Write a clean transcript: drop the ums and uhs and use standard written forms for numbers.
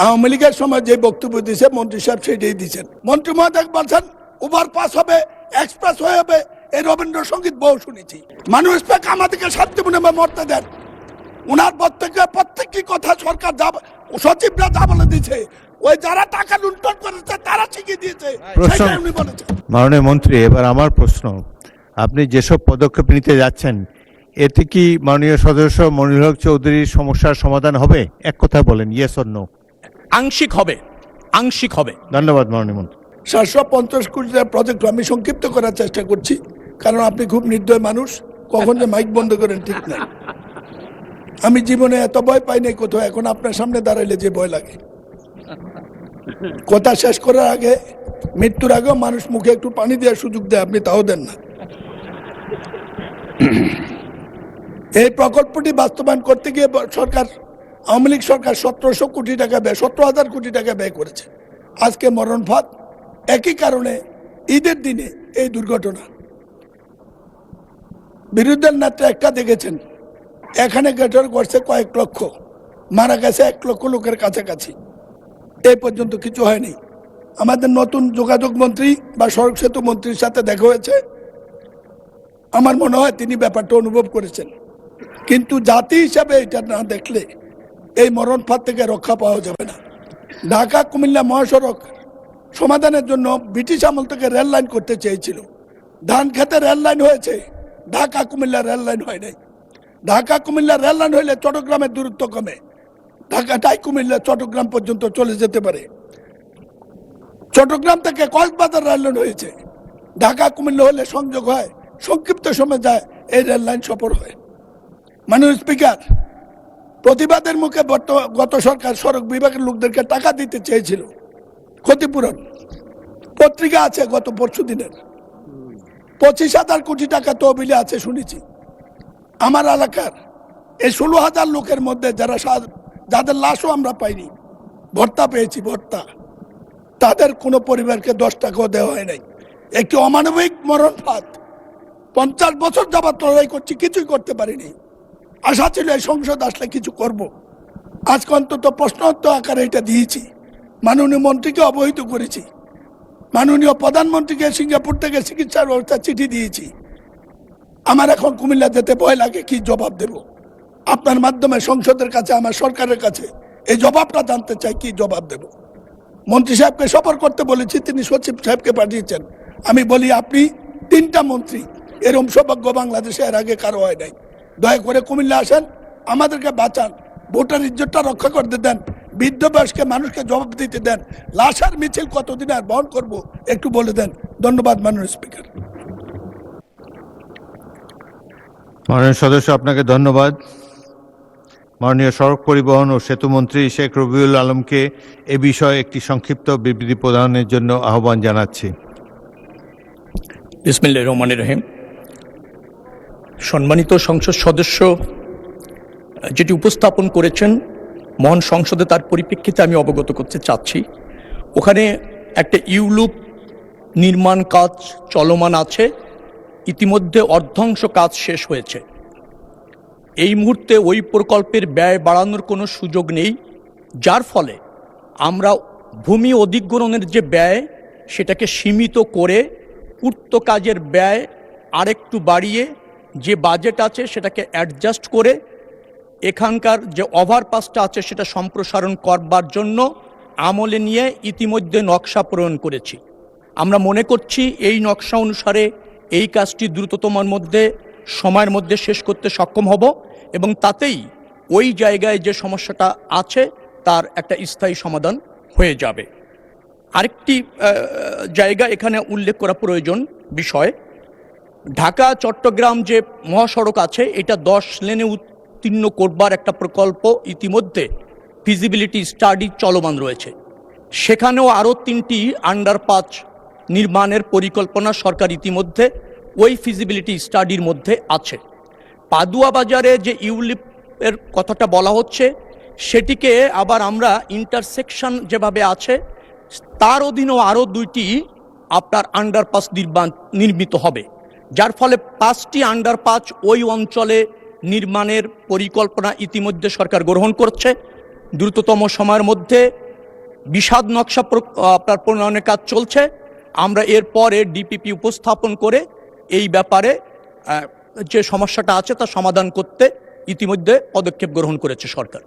আওয়ামী লীগের সময় যে বক্তব্য দিয়েছে মন্ত্রী সাহেব সেটাই দিচ্ছেন। মন্ত্রী মহোদয় বলছেন ওভারপাস হবে, এক্সপ্রেস হয়ে হবে, এই রবীন্দ্রসঙ্গীত বহু শুনেছি। মানুষ পাক আমাদেরকে শান্তিপূর্ণ মরতে দেন। ওনার প্রত্যেকটি কথা সরকার যা সচিবরা যা বলে দিয়েছে, ওই যারা টাকা লুণ্ঠন করেছে তারা শিখিয়ে দিয়েছে, সেটাই উনি বলেছেন। মাননীয় মন্ত্রী, এবার আমার প্রশ্ন, আপনি যেসব পদক্ষেপ নিতে যাচ্ছেন এতে কি মাননীয় সদস্য মনিরুল হক চৌধুরীর সমস্যার সমাধান হবে? এক কথা বলেন, ইয়েস অর নো। আংশিক হবে, আংশিক হবে। ধন্যবাদ মাননীয় মন্ত্রী। 750 কোটি টাকার প্রজেক্ট আমি সংক্ষিপ্ত করার চেষ্টা করছি, কারণ আপনি খুব নির্দয় মানুষ, কখন যে মাইক বন্ধ করেন ঠিক নাই। আমি জীবনে এত ভয় পাই নাই কোথাও, এখন আপনার সামনে দাঁড়াইলে যে ভয় লাগে। কথা শেষ করার আগে, মৃত্যুর আগেও মানুষ মুখে একটু পানি দেওয়ার সুযোগ দেয়, আপনি তাও দেন না। এই প্রকল্পটি বাস্তবায়ন করতে গিয়ে সরকার, আওয়ামী লীগ সরকার 1700 কোটি টাকা ব্যয়, 17,000 কোটি টাকা ব্যয় করেছে। আজকে মরণ ফাঁদ, একই কারণে ঈদের দিনে এই দুর্ঘটনা। বিরোধী নেতা একটা দেখেছেন, এখানে গেটার করছে কয়েক লক্ষ, মারা গেছে 1 লক্ষ লোকের কাছাকাছি। এই পর্যন্ত কিছু হয়নি। আমাদের নতুন যোগাযোগ মন্ত্রী বা সড়ক সেতু মন্ত্রীর সাথে দেখা হয়েছে, আমার মনে হয় তিনি ব্যাপারটা অনুভব করেছেন, কিন্তু জাতি হিসাবে এটা না দেখলে এই মরণ ফাঁদ থেকে রক্ষা পাওয়া যাবে না। ঢাকা কুমিল্লা মহাসড়ক সমাধানের জন্য ব্রিটিশ আমল থেকে রেল লাইন করতে চেয়েছিল। ধান খেতে রেল লাইন হয়েছে, ঢাকা কুমিল্লা রেল লাইন হয় নাই। ঢাকা কুমিল্লা রেল লাইন হইলে চট্টগ্রামের দূরত্ব কমে, ঢাকাটাই কুমিল্লা চট্টগ্রাম পর্যন্ত চলে যেতে পারে। চট্টগ্রাম থেকে কক্সবাজার রেল লাইন হয়েছে, ঢাকা কুমিল্লা হলে সংযোগ হয়, সংক্ষিপ্ত সময় যায়, এই রেল লাইন সফর হয়। মাননীয় স্পিকার, প্রতিবাদের মুখে গত সরকার সড়ক বিভাগের লোকদেরকে টাকা দিতে চেয়েছিল, ক্ষতিপূরণ। পত্রিকা আছে গত পরশু দিনের, 25,000 কোটি টাকা তহবিলে আছে শুনেছি। আমার এলাকার এই 16,000 লোকের মধ্যে যাদের লাশও আমরা পাইনি, ভর্তা পেয়েছি, ভর্তা, তাদের কোনো পরিবারকে 10 টাকাও দেওয়া হয় নাই। একটি অমানবিক মরণ ফাঁদ। 50 বছর যাবত লড়াই করছি, কিছুই করতে পারিনি। আশা ছিল এই সংসদ আসলে কিছু করব। আজকে অন্তত প্রশ্নোত্তর আকারে এটা দিয়েছি, মাননীয় মন্ত্রীকে অবহিত করেছি, মাননীয় প্রধানমন্ত্রীকে সিঙ্গাপুর থেকে চিকিৎসার ব্যবস্থা চিঠি দিয়েছি। আমার এখন কুমিল্লা যেতে ভয় লাগে, কি জবাব দেব? আপনার মাধ্যমে সংসদের কাছে, আমার সরকারের কাছে এই জবাবটা জানতে চাই, কি জবাব দেব? মন্ত্রী সাহেবকে সফর করতে বলেছি, তিনি সচিব সাহেবকে পাঠিয়েছেন। আমি বলি, আপনি 3টা মন্ত্রী, এরকম সৌভাগ্য বাংলাদেশে এর আগে কারো হয় নাই। দয়া করে কুমিল্লা আসেন, আমাদেরকে বাঁচান, ভোটার ইজ্জতটা রক্ষা করতে দেন, বৃদ্ধ বয়স্কে মানুষকে জবাব দিতে দেন। লাশের মিছিল কতদিন আর বহন করবো একটু বলে দেন। ধন্যবাদ মাননীয় স্পিকার। মাননীয় সদস্য, আপনাকে ধন্যবাদ। মাননীয় সড়ক পরিবহন ও সেতু মন্ত্রী শেখ রবিউল আলমকে এ বিষয়ে একটি সংক্ষিপ্ত বিবৃতি প্রদানের জন্য আহ্বান জানাচ্ছি। বিসমিল্লাহির রহমানির রহিম। সম্মানিত সংসদ সদস্য যেটি উপস্থাপন করেছেন মহান সংসদে, তার পরিপ্রেক্ষিতে আমি অবগত করতে চাচ্ছি। ওখানে একটা ইউলুপ নির্মাণ কাজ চলমান আছে, ইতিমধ্যে অর্ধাংশ কাজ শেষ হয়েছে। এই মুহূর্তে ওই প্রকল্পের ব্যয় বাড়ানোর কোনো সুযোগ নেই, যার ফলে আমরা ভূমি অধিগ্রহণের যে ব্যয় সেটাকে সীমিত করে পূর্ত কাজের ব্যয় আরেকটু বাড়িয়ে যে বাজেট আছে সেটাকে অ্যাডজাস্ট করে এখানকার যে ওভারপাসটা আছে সেটা সম্প্রসারণ করবার জন্য আমলে নিয়ে ইতিমধ্যে নকশা প্রণয়ন করেছি। আমরা মনে করছি এই নকশা অনুসারে এই কাজটি দ্রুততম সময়ের মধ্যে শেষ করতে সক্ষম হব, এবং তাতেই ওই জায়গায় যে সমস্যাটা আছে তার একটা স্থায়ী সমাধান হয়ে যাবে। আরেকটি জায়গা এখানে উল্লেখ করা প্রয়োজন বিষয়, ঢাকা চট্টগ্রাম যে মহাসড়ক আছে এটা 10 লেনে উত্তীর্ণ করবার একটা প্রকল্প ইতিমধ্যে ফিজিবিলিটি স্টাডি চলমান রয়েছে। সেখানেও আরও 3টি আন্ডারপাস নির্মাণের পরিকল্পনা সরকার ইতিমধ্যে ওই ফিজিবিলিটি স্টাডির মধ্যে আছে। পাদুয়া বাজারে যে ইউলিপের কথাটা বলা হচ্ছে সেটিকে আবার আমরা ইন্টারসেকশন যেভাবে আছে তার অধীনেও আরও 2টি আপনার আন্ডারপাস নির্মিত হবে, যার ফলে 5টি আন্ডারপাস ওই অঞ্চলে নির্মাণের পরিকল্পনা ইতিমধ্যে সরকার গ্রহণ করছে। দ্রুততম সময়ের মধ্যে বিশদ নকশা আপনার প্রণয়নের কাজ চলছে। আমরা এরপরে ডিপিপি উপস্থাপন করে এই ব্যাপারে যে সমস্যাটা আছে তা সমাধান করতে ইতিমধ্যে পদক্ষেপ গ্রহণ করেছে সরকার।